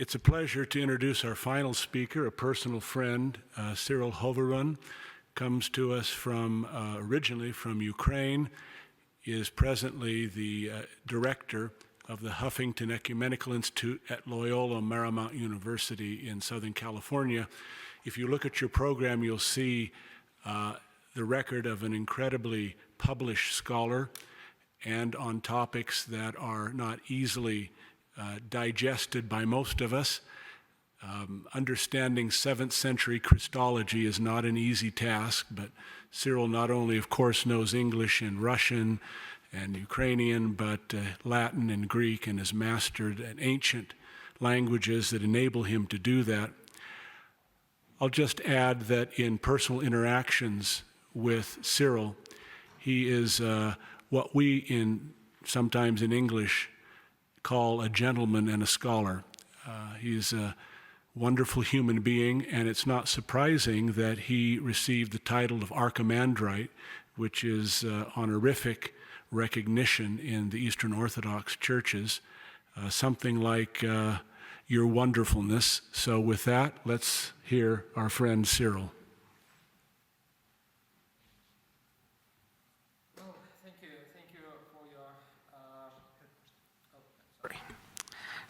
It's a pleasure to introduce our final speaker, a personal friend, Cyril Hovorun. Comes to us from originally from Ukraine, is presently the director of the Huffington Ecumenical Institute at Loyola Marymount University in Southern California. If you look at your program, you'll see the record of an incredibly published scholar and on topics that are not easily digested by most of us. Understanding 7th century Christology is not an easy task, but Cyril not only, of course, knows English and Russian and Ukrainian, but Latin and Greek, and has mastered ancient languages that enable him to do that. I'll just add that in personal interactions with Cyril, he is what we sometimes in English call a gentleman and a scholar. He's a wonderful human being, and it's not surprising that he received the title of Archimandrite, which is honorific recognition in the Eastern Orthodox churches, something like your wonderfulness. So with that, let's hear our friend Cyril.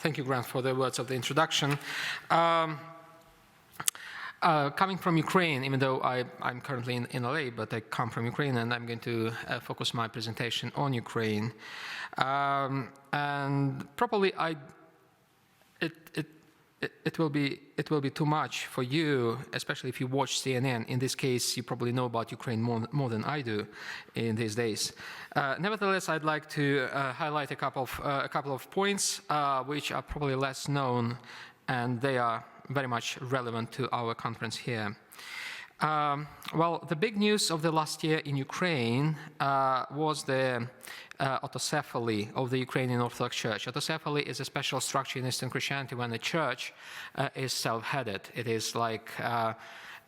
Thank you, Grant, for the words of the introduction. Coming from Ukraine, even though I'm currently in LA, but I come from Ukraine, and I'm going to focus my presentation on Ukraine. And probably it will be too much for you, especially if you watch CNN. In this case, you probably know about Ukraine more than I do in these days. Nevertheless, I'd like to highlight a couple of points which are probably less known, and they are very much relevant to our conference here. Well, the big news of the last year in Ukraine was the autocephaly of the Ukrainian Orthodox Church. Autocephaly is a special structure in Eastern Christianity when the church is self-headed. It is like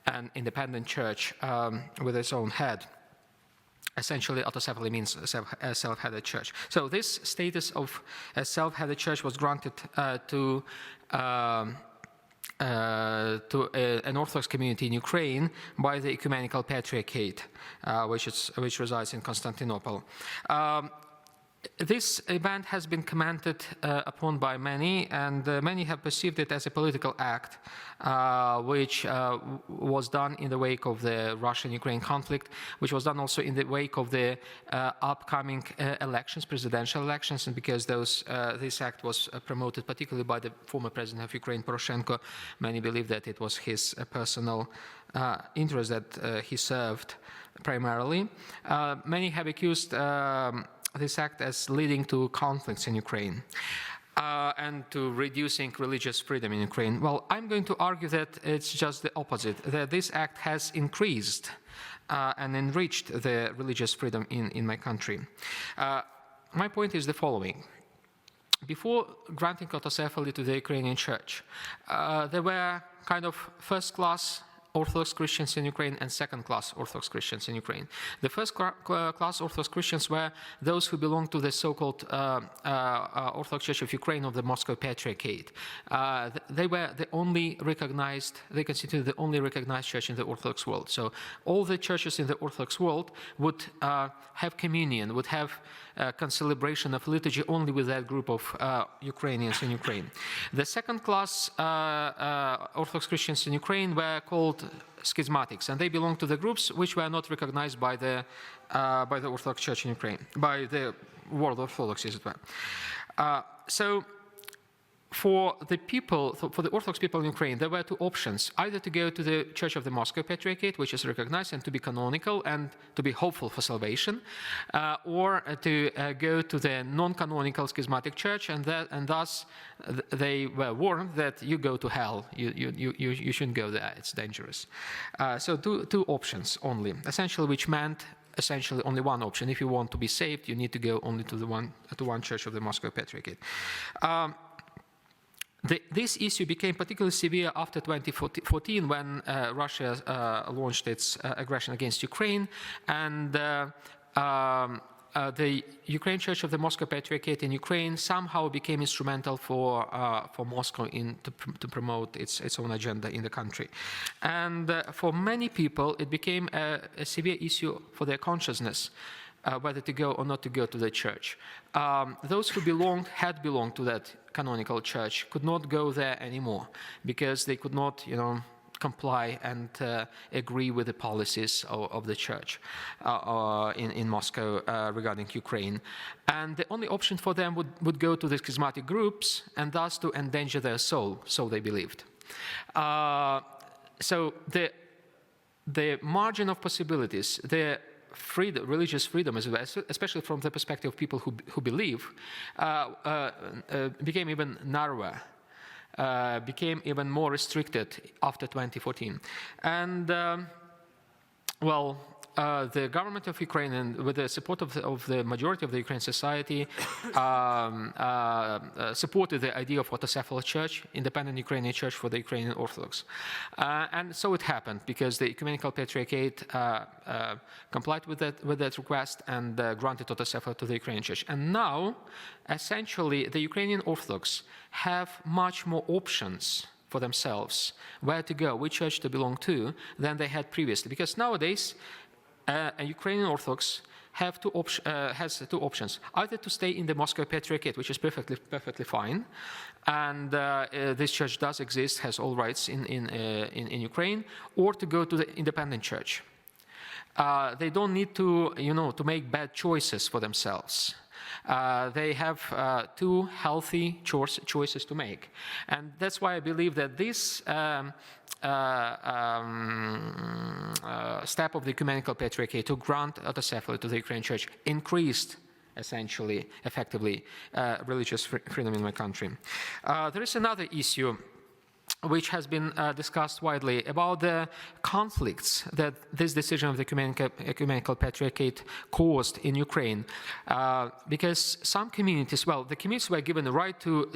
an independent church with its own head. Essentially, autocephaly means a self-headed church. So this status of a self-headed church was granted to an Orthodox community in Ukraine by the Ecumenical Patriarchate, which resides in Constantinople. This event has been commented upon by many, and many have perceived it as a political act, which was done in the wake of the Russian-Ukraine conflict, which was done also in the wake of the upcoming elections, presidential elections, and because this act was promoted particularly by the former president of Ukraine, Poroshenko, many believe that it was his personal interest that he served primarily. Many have accused this act as leading to conflicts in Ukraine and to reducing religious freedom in Ukraine. Well, I'm going to argue that it's just the opposite, that this act has increased and enriched the religious freedom in my country. My point is the following. Before granting autocephaly to the Ukrainian church, there were kind of first-class Orthodox Christians in Ukraine and second-class Orthodox Christians in Ukraine. The first-class Orthodox Christians were those who belonged to the so-called Orthodox Church of Ukraine of the Moscow Patriarchate. They were the only recognized, they constituted the only recognized church in the Orthodox world. So all the churches in the Orthodox world would have communion, would have concelebration of liturgy only with that group of Ukrainians in Ukraine. The second-class Orthodox Christians in Ukraine were called schismatics, and they belonged to the groups which were not recognized by the Orthodox Church in Ukraine, by the world Orthodoxy, as it were. So for the Orthodox people in Ukraine, there were two options: either to go to the Church of the Moscow Patriarchate, which is recognized and to be canonical and to be hopeful for salvation, or to go to the non-canonical schismatic church, and thus they were warned that you go to hell, you shouldn't go there, it's dangerous. So two options only, essentially, which meant essentially only one option. If you want to be saved, you need to go only to one church of the Moscow Patriarchate. This issue became particularly severe after 2014 when Russia launched its aggression against Ukraine, and the Ukrainian Church of the Moscow Patriarchate in Ukraine somehow became instrumental for Moscow to promote its own agenda in the country. And for many people, it became a severe issue for their consciousness, whether to go or not to go to the church. Those who had belonged to that canonical church could not go there anymore because they could not, comply and agree with the policies of the church in Moscow regarding Ukraine. And the only option for them would go to the schismatic groups and thus to endanger their soul, so they believed. So the margin of possibilities, the religious freedom, especially from the perspective of people who believe, became even narrower. Became even more restricted after 2014. And, the government of Ukraine, and with the support of the majority of the Ukrainian society, supported the idea of autocephalous church, independent Ukrainian church for the Ukrainian Orthodox. And so it happened, because the Ecumenical Patriarchate complied with that request and granted autocephalous to the Ukrainian church. And now, essentially, the Ukrainian Orthodox have much more options for themselves where to go, which church to belong to, than they had previously. Because nowadays, a Ukrainian Orthodox has two options: either to stay in the Moscow Patriarchate, which is perfectly fine, and this church does exist, has all rights in Ukraine, or to go to the independent church. They don't need to, to make bad choices for themselves. They have two healthy choices to make. And that's why I believe that this step of the Ecumenical Patriarchate to grant autocephaly to the Ukrainian Church increased, essentially, effectively, religious freedom in my country. There is another issue which has been discussed widely about the conflicts that this decision of the Ecumenical Patriarchate caused in Ukraine. Because some communities, the communities were given the right to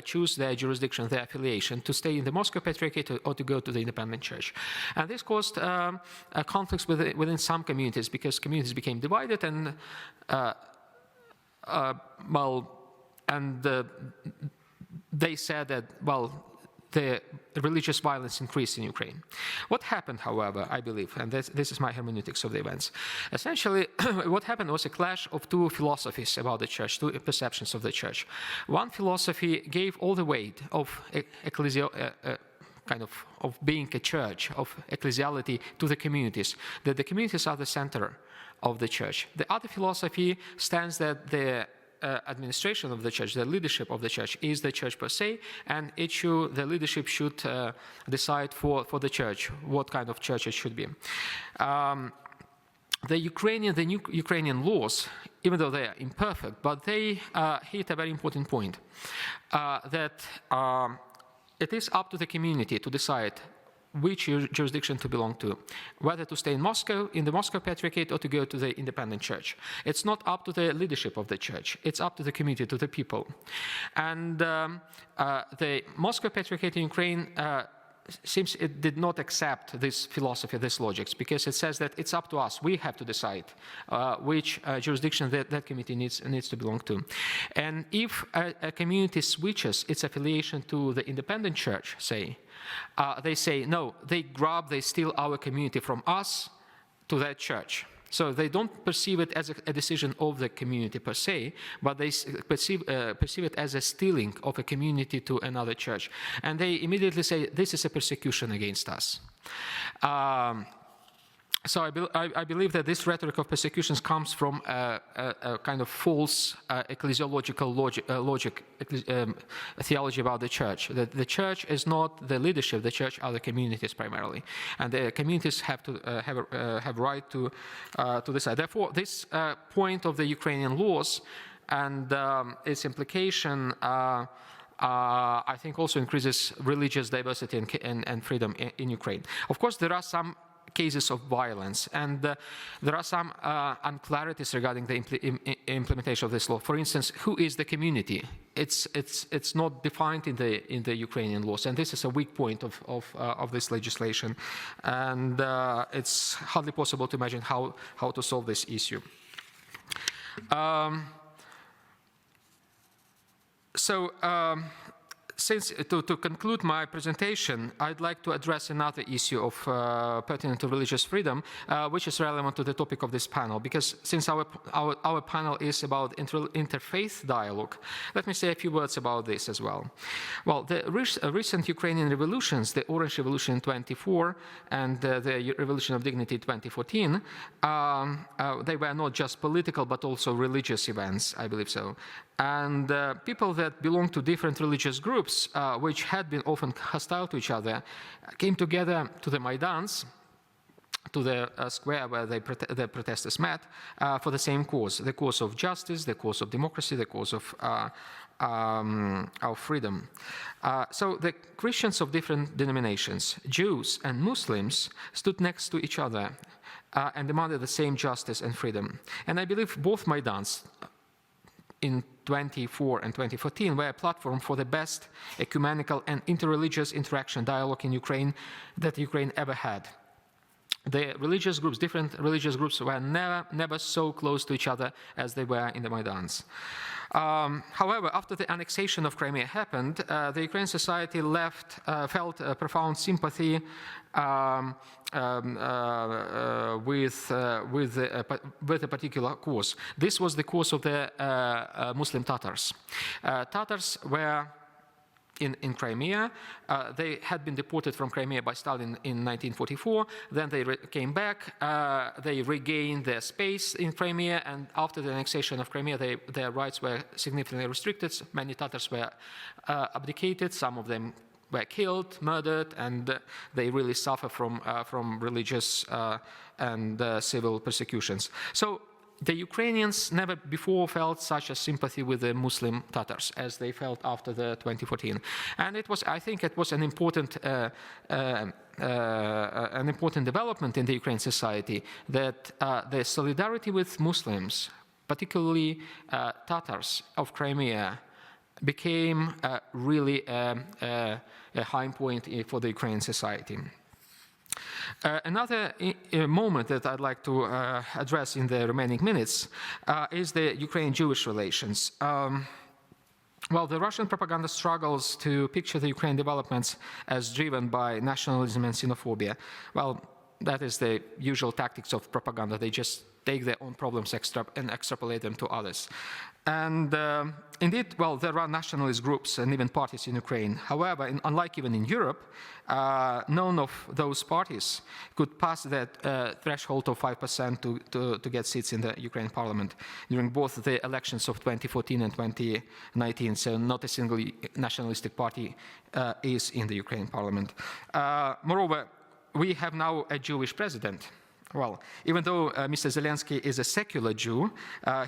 choose their jurisdiction, their affiliation, to stay in the Moscow Patriarchate or to go to the independent church. And this caused conflicts within some communities, because communities became divided and, they said that, the religious violence increased in Ukraine. What happened, however, I believe, and this is my hermeneutics of the events, essentially what happened was a clash of two philosophies about the church, two perceptions of the church. One philosophy gave all the weight of of being a church, of ecclesiality, to the communities, that the communities are the center of the church. The other philosophy stands that the administration of the church, the leadership of the church, is the church per se, and the leadership should decide for the church what kind of church it should be. The new Ukrainian laws, even though they are imperfect, but they hit a very important point, that it is up to the community to decide which jurisdiction to belong to, whether to stay in Moscow, in the Moscow Patriarchate, or to go to the independent church. It's not up to the leadership of the church, it's up to the community, to the people. And the Moscow Patriarchate in Ukraine seems it did not accept this philosophy, this logics, because it says that it's up to us. We have to decide which jurisdiction that community needs to belong to. And if a community switches its affiliation to the independent church, say, they say, no, they steal our community from us to that church. So they don't perceive it as a decision of the community per se, but they perceive it as a stealing of a community to another church. And they immediately say, this is a persecution against us. So I believe that this rhetoric of persecutions comes from a kind of false ecclesiological theology about the church. That the church is not the leadership; the church are the communities primarily, and the communities have to have right to decide. Therefore, this point of the Ukrainian laws and its implication, I think, also increases religious diversity and freedom in Ukraine. Of course, there are some cases of violence, and there are some unclarities regarding the implementation of this law. For instance, who is the community? It's not defined in the Ukrainian laws, and this is a weak point of this legislation, and it's hardly possible to imagine how to solve this issue. To conclude my presentation, I'd like to address another issue of pertinent to religious freedom, which is relevant to the topic of this panel. Because since our panel is about interfaith dialogue, let me say a few words about this as well. Well, the recent Ukrainian revolutions, the Orange Revolution in 1924 and the Revolution of Dignity in 2014, they were not just political but also religious events, I believe so. And people that belong to different religious groups, which had been often hostile to each other, came together to the Maidans, to the square where the protesters met, for the same cause, the cause of justice, the cause of democracy, the cause of freedom. So the Christians of different denominations, Jews and Muslims, stood next to each other and demanded the same justice and freedom. And I believe both Maidans, in 2004 and 2014, were a platform for the best ecumenical and interreligious interaction dialogue in Ukraine that Ukraine ever had. The religious groups, different religious groups, were never so close to each other as they were in the Maidans. However, after the annexation of Crimea happened, the Ukrainian society felt a profound sympathy with a particular cause. This was the cause of the Muslim Tatars. Tatars were in Crimea. They had been deported from Crimea by Stalin in 1944. Then they came back. They regained their space in Crimea, and after the annexation of Crimea, their rights were significantly restricted. Many Tatars were abdicated. Some of them were killed, murdered, and they really suffer from religious and civil persecutions. So the Ukrainians never before felt such a sympathy with the Muslim Tatars as they felt after the 2014, and I think it was an important development in the Ukrainian society that the solidarity with Muslims, particularly Tatars of Crimea, became really a high point for the Ukrainian society. Another moment that I'd like to address in the remaining minutes is the Ukraine-Jewish relations. Well, the Russian propaganda struggles to picture the Ukraine developments as driven by nationalism and xenophobia. Well, that is the usual tactics of propaganda. They just take their own problems and extrapolate them to others. And indeed, well, there are nationalist groups and even parties in Ukraine. However, unlike even in Europe, none of those parties could pass that threshold of 5% to get seats in the Ukrainian parliament during both the elections of 2014 and 2019. So not a single nationalistic party is in the Ukrainian parliament. Moreover, we have now a Jewish president. Well, even though Mr. Zelensky is a secular Jew,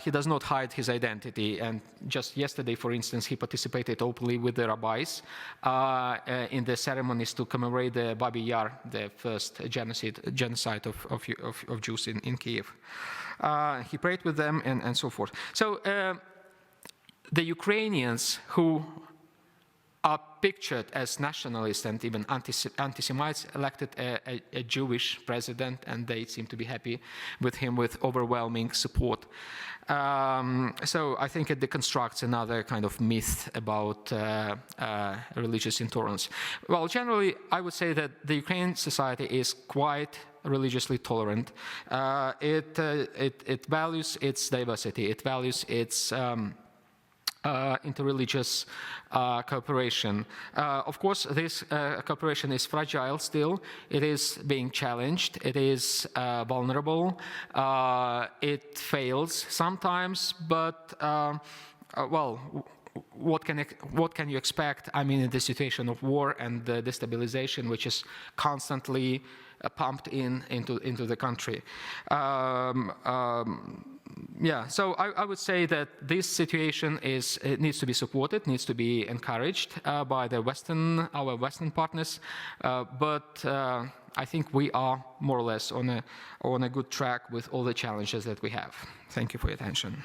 he does not hide his identity. And just yesterday, for instance, he participated openly with the rabbis in the ceremonies to commemorate the Babi Yar, the first genocide of Jews in Kiev. He prayed with them and so forth. So the Ukrainians who are pictured as nationalists and even anti-Semites elected a Jewish president, and they seem to be happy with him with overwhelming support. So I think it deconstructs another kind of myth about religious intolerance. Well, generally, I would say that the Ukrainian society is quite religiously tolerant. It values its diversity. It values its interreligious cooperation. Of course, this cooperation is fragile still. It is being challenged. It is vulnerable. It fails sometimes, but well, what can you expect? I mean, in the situation of war and the destabilization, which is constantly pumped into the country. Yeah, so I would say that this situation needs to be supported, needs to be encouraged by our Western partners, but I think we are more or less on a good track with all the challenges that we have. Thank you for your attention.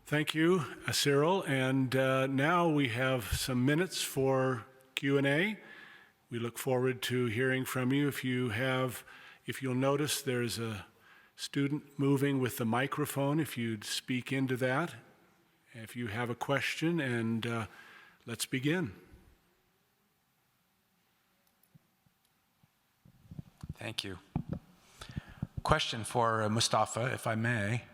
Thank you, Cyril. And now we have some minutes for Q&A. We look forward to hearing from you. If you'll notice, there's a student moving with the microphone. If you'd speak into that, if you have a question, and let's begin. Thank you. Question for Mustafa, if I may.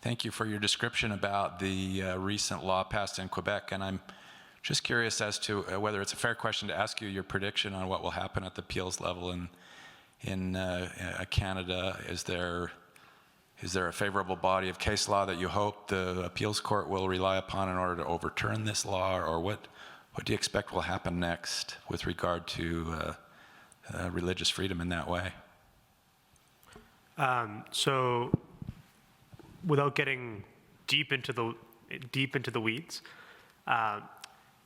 Thank you for your description about the recent law passed in Quebec, and I'm just curious as to whether it's a fair question to ask you your prediction on what will happen at the appeals level in Canada. Is there a favorable body of case law that you hope the appeals court will rely upon in order to overturn this law, or what do you expect will happen next with regard to religious freedom in that way? So, without getting deep into the weeds,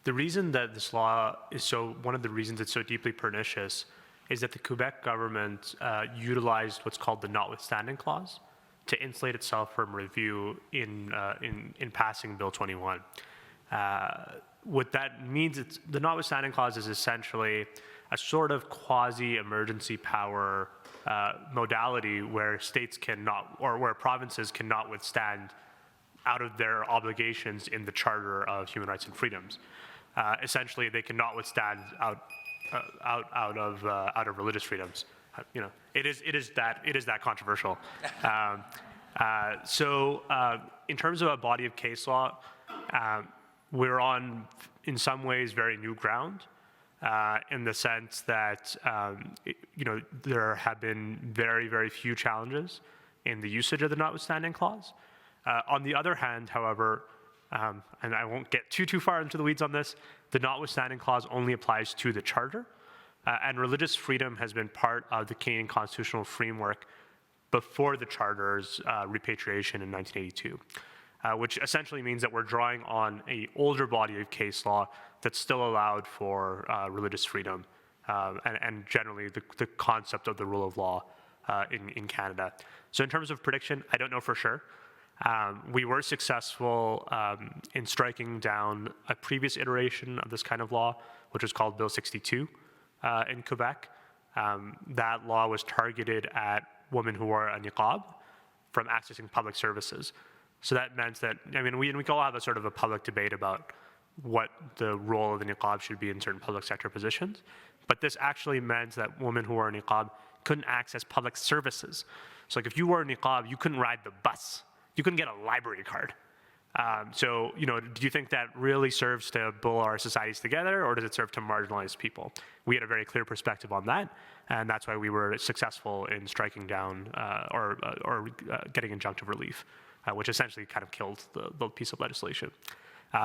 the reason that this law is one of the reasons it's so deeply pernicious is that the Quebec government utilized what's called the notwithstanding clause to insulate itself from review in passing Bill 21. What that means, the notwithstanding clause is essentially a sort of quasi-emergency power modality where states cannot, or where provinces cannot withstand out of their obligations in the Charter of Human Rights and Freedoms. Essentially, they cannot withstand out of religious freedoms. It is that controversial. So, in terms of a body of case law, we're on, in some ways, very new ground. In the sense that there have been very, very few challenges in the usage of the notwithstanding clause. On the other hand, however, and I won't get too far into the weeds on this, the notwithstanding clause only applies to the Charter, and religious freedom has been part of the Canadian constitutional framework before the Charter's repatriation in 1982. Which essentially means that we're drawing on an older body of case law that still allowed for religious freedom and generally the concept of the rule of law in Canada. So in terms of prediction, I don't know for sure. We were successful in striking down a previous iteration of this kind of law, which was called Bill 62 in Quebec. That law was targeted at women who wore a niqab from accessing public services. So that meant that, we can all have a sort of a public debate about what the role of the niqab should be in certain public sector positions. But this actually meant that women who wore a niqab couldn't access public services. So like if you wore a niqab, you couldn't ride the bus. You couldn't get a library card. So, do you think that really serves to pull our societies together, or does it serve to marginalize people? We had a very clear perspective on that, and that's why we were successful in striking down or getting injunctive relief. Which essentially kind of killed the piece of legislation.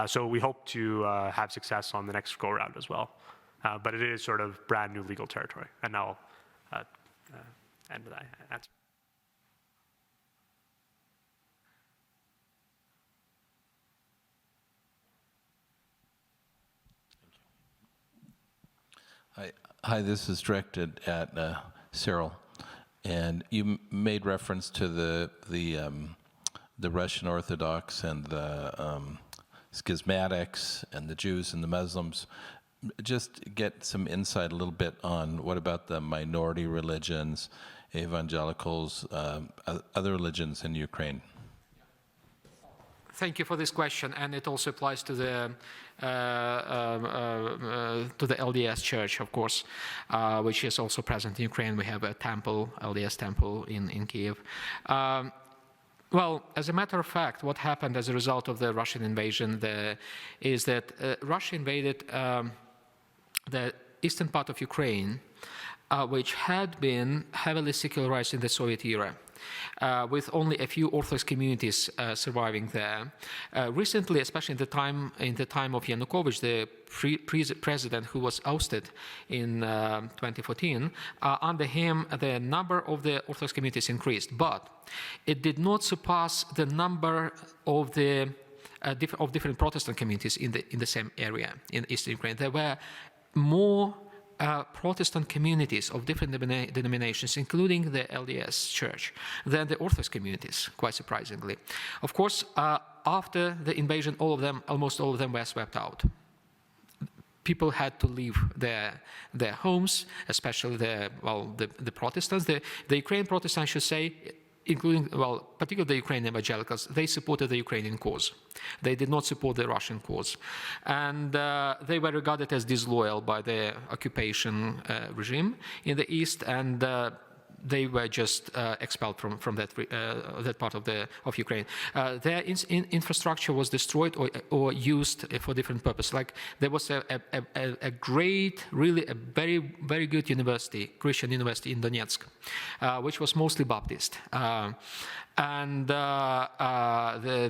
So we hope to have success on the next go-around as well. But it is sort of brand new legal territory. And now I'll end with that answer. Hi, this is directed at Cyril. And you made reference to the Russian Orthodox and the schismatics and the Jews and the Muslims. Just get some insight a little bit on what about the minority religions, evangelicals, other religions in Ukraine. Thank you for this question, and it also applies to the LDS Church, of course, which is also present in Ukraine. We have a temple, LDS temple in Kyiv. Well, as a matter of fact, what happened as a result of the Russian invasion is that Russia invaded the eastern part of Ukraine, which had been heavily secularized in the Soviet era, with only a few Orthodox communities surviving there. Recently, especially in the time of Yanukovych, the president who was ousted in 2014, under him the number of the Orthodox communities increased, but it did not surpass the number of the different Protestant communities in the same area in eastern Ukraine. There were more Protestant communities of different denominations, including the LDS Church, than the Orthodox communities, quite surprisingly. Of course, after the invasion, almost all of them were swept out. people had to leave their homes, especially the Protestants. The Ukrainian Protestants, I should say, including, particularly the Ukrainian evangelicals, they supported the Ukrainian cause. They did not support the Russian cause. And they were regarded as disloyal by the occupation regime in the East, and they were just expelled from that part of Ukraine. Their infrastructure was destroyed or used for different purposes. Like there was a great, really a very, very good university, Christian university in Donetsk, which was mostly Baptist. And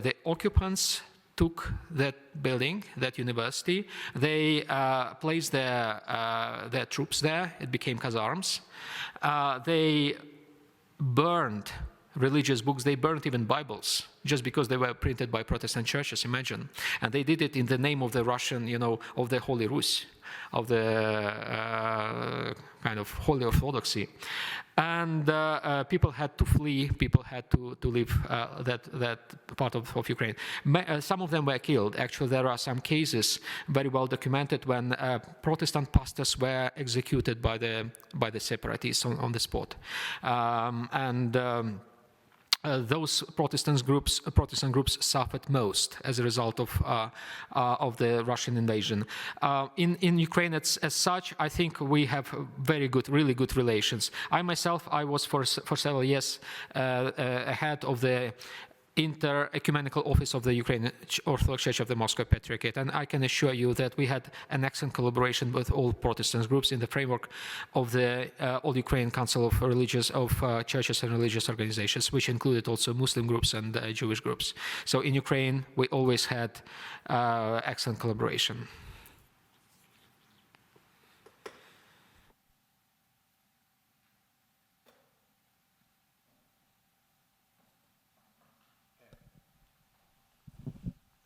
the occupants took that building, that university. They placed their troops there. It became казарms. They burned religious books. They burned even Bibles, just because they were printed by Protestant churches, imagine. And they did it in the name of the Russian, of the Holy Rus, of the kind of Holy Orthodoxy. And people had to flee, people had to leave that part of Ukraine. Some of them were killed. Actually, there are some cases very well documented when Protestant pastors were executed by the separatists on the spot. Those Protestant groups suffered most as a result of the Russian invasion. In Ukraine, as such, I think we have really good relations. I myself, I was for several years head of the Inter-Ecumenical Office of the Ukrainian Orthodox Church of the Moscow Patriarchate, and I can assure you that we had an excellent collaboration with all Protestant groups in the framework of the All Ukrainian Council of Churches and Religious Organizations, which included also Muslim groups and Jewish groups. So in Ukraine, we always had excellent collaboration.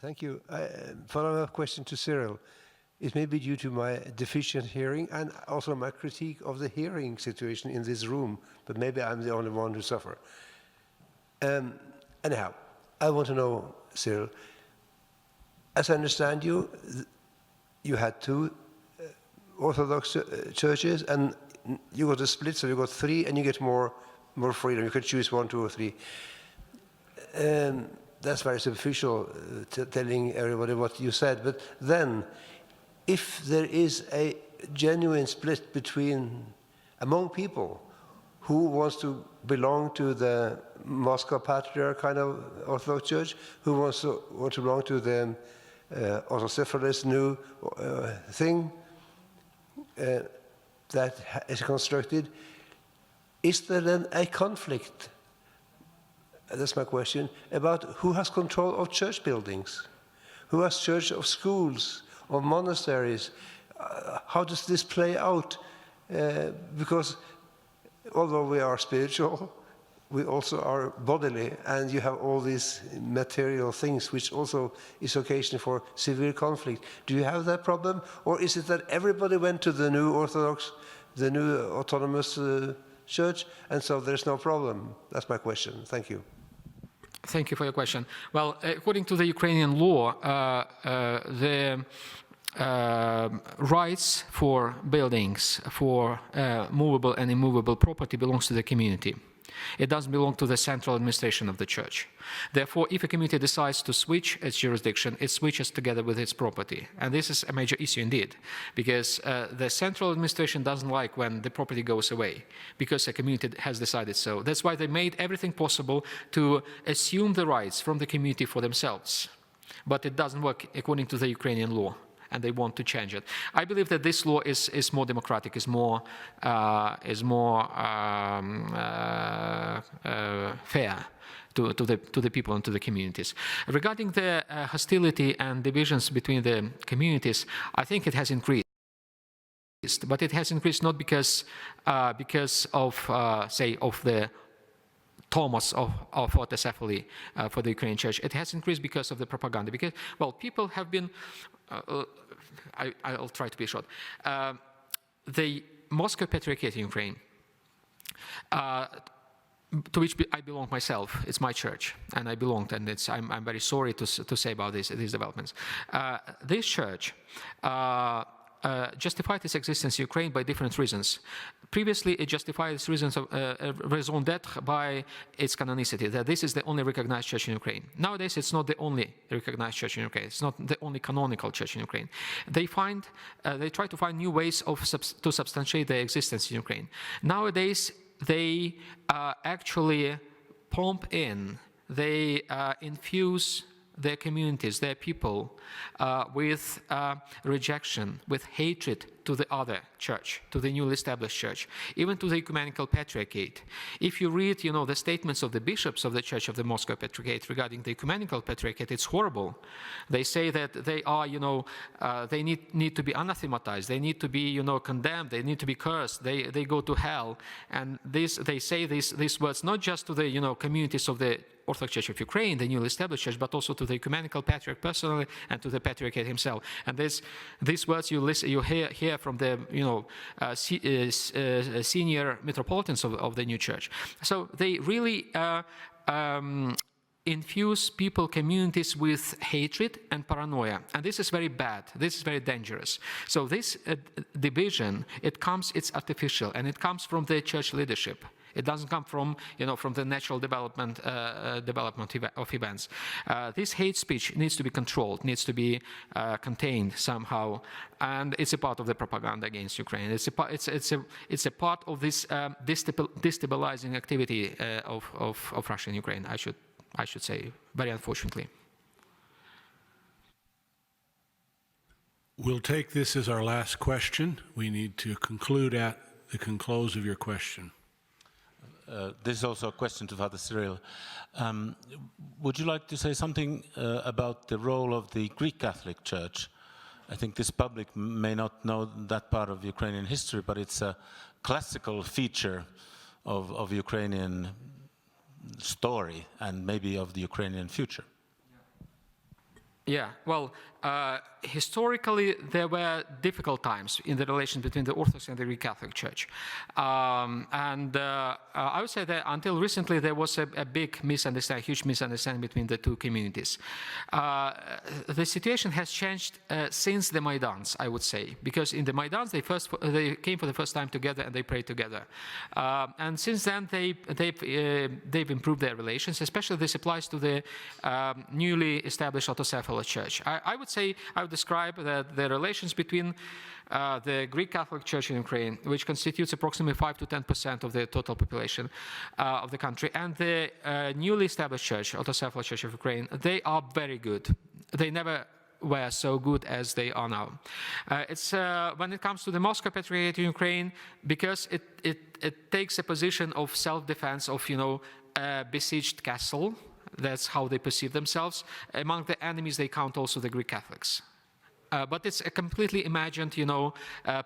Thank you. Follow-up question to Cyril. It may be due to my deficient hearing and also my critique of the hearing situation in this room, but maybe I'm the only one who suffer. Anyhow, I want to know, Cyril, as I understand you, you had two Orthodox churches, and you got a split, so you got three, and you get more freedom. You could choose 1, 2, or 3. That's very superficial, telling everybody what you said. But then, if there is a genuine split among people who wants to belong to the Moscow Patriarch kind of Orthodox Church, who want to belong to the Autocephalous new thing that is constructed, is there then a conflict? That's my question, about who has control of church buildings, who has charge of schools, of monasteries. How does this play out? Because although we are spiritual, we also are bodily, and you have all these material things, which also is occasion for severe conflict. Do you have that problem? Or is it that everybody went to the new Orthodox, the new autonomous church, and so there's no problem? That's my question. Thank you. Thank you for your question. Well, according to the Ukrainian law, the rights for buildings, for movable and immovable property belongs to the community. It doesn't belong to the central administration of the church. Therefore, if a community decides to switch its jurisdiction, it switches together with its property. And this is a major issue indeed, because the central administration doesn't like when the property goes away, because a community has decided so. That's why they made everything possible to assume the rights from the community for themselves. But it doesn't work according to the Ukrainian law, and they want to change it. I believe that this law is more democratic, is more fair to the people and to the communities. Regarding the hostility and divisions between the communities, I think it has increased. But it has increased not because of the Thomas of autocephaly for the Ukrainian church. It has increased because of the propaganda. Because, well, people have been, I'll try to be short. The Moscow Patriarchate in Ukraine, to which I belong myself, it's my church, and I belonged, and I'm very sorry to say about these developments. This church justified its existence in Ukraine by different reasons. Previously, it justified its reasons of raison d'être by its canonicity, that this is the only recognized church in Ukraine. Nowadays, it's not the only recognized church in Ukraine. It's not the only canonical church in Ukraine. They try to find new ways to substantiate their existence in Ukraine. Nowadays, they actually pump in, they infuse their communities, their people, with rejection, with hatred to the other church, to the newly established church, even to the ecumenical patriarchate. If you read, the statements of the bishops of the Church of the Moscow Patriarchate regarding the ecumenical patriarchate, it's horrible. They say that they are, they need to be anathematized, they need to be, condemned, they need to be cursed, they go to hell. And they say these words not just to the, communities of the Orthodox Church of Ukraine, the newly established church, but also to the ecumenical patriarch personally and to the patriarchate himself. And these words you hear from the senior metropolitans of the new church. So they really infuse people, communities with hatred and paranoia. And this is very bad. This is very dangerous. So this division, it's artificial, and it comes from the church leadership. It doesn't come from, from the natural development of events. This hate speech needs to be controlled, needs to be contained somehow, and it's a part of the propaganda against Ukraine. It's a part of this destabilizing activity of Russia and Ukraine. I should say, very unfortunately. We'll take this as our last question. We need to conclude at the conclose of your question. This is also a question to Father Cyril. Would you like to say something about the role of the Greek Catholic Church? I think this public may not know that part of Ukrainian history, but it's a classical feature of Ukrainian story and maybe of the Ukrainian future. Yeah, well, historically, there were difficult times in the relation between the Orthodox and the Greek Catholic Church. I would say that until recently, there was a big misunderstanding, huge misunderstanding between the two communities. The situation has changed since the Maidans, I would say, because in the Maidans, they came for the first time together and they prayed together. And since then, they've improved their relations, especially this applies to the newly established autocephalous Church. I would describe that the relations between the Greek Catholic Church in Ukraine, which constitutes approximately 5 to 10% of the total population of the country, and the newly established Church, autocephalous Church of Ukraine, they are very good. They never were so good as they are now. It's when it comes to the Moscow Patriarchate in Ukraine, because it takes a position of self-defense of, a besieged castle. That's how they perceive themselves. Among the enemies, they count also the Greek Catholics. But it's a completely imagined,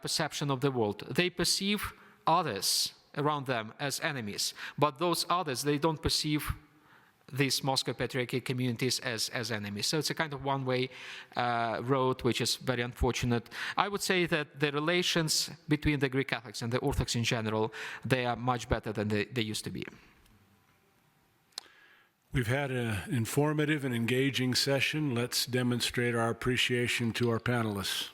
perception of the world. They perceive others around them as enemies, but those others, they don't perceive these Moscow Patriarchate communities as enemies. So it's a kind of one-way road, which is very unfortunate. I would say that the relations between the Greek Catholics and the Orthodox in general, they are much better than they used to be. We've had an informative and engaging session. Let's demonstrate our appreciation to our panelists.